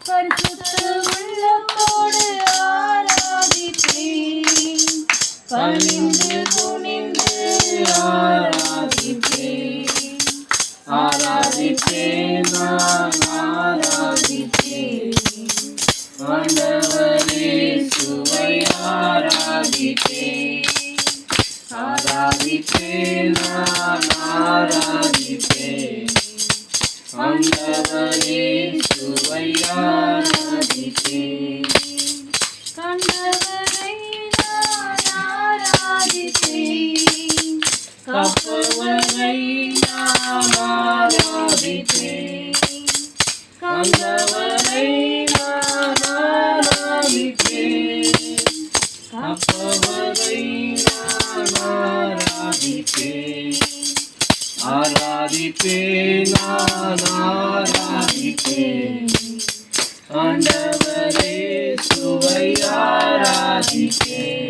பரிசுத்த உள்ளத்தோடு ஆராதிப்பேன், பணிந்து துணிந்து ஆராதிப்பேன், ஆராதிப்பேன், நான் ஆராதிப்பேன், ஆண்டவரே சுவை ஆராதிப்பேன், ஆராதிப்பேன், நான் ஆராதிப்பேன், ஆண்டவரே சுவை ஆராதிப்பேன், கண்டவரை நான் ஆராதிப்பேன், கப்பவரை நான் ஆராதிப்பேன், கண்டவரை நான் ஆராதிப்பேன், கப்பவரை நான் ஆராதிப்பேன், ஆராதிப்பேன், நான் ஆராதிப்பேன், ஆண்டவரே சுவை ஆராதிப்பேன்.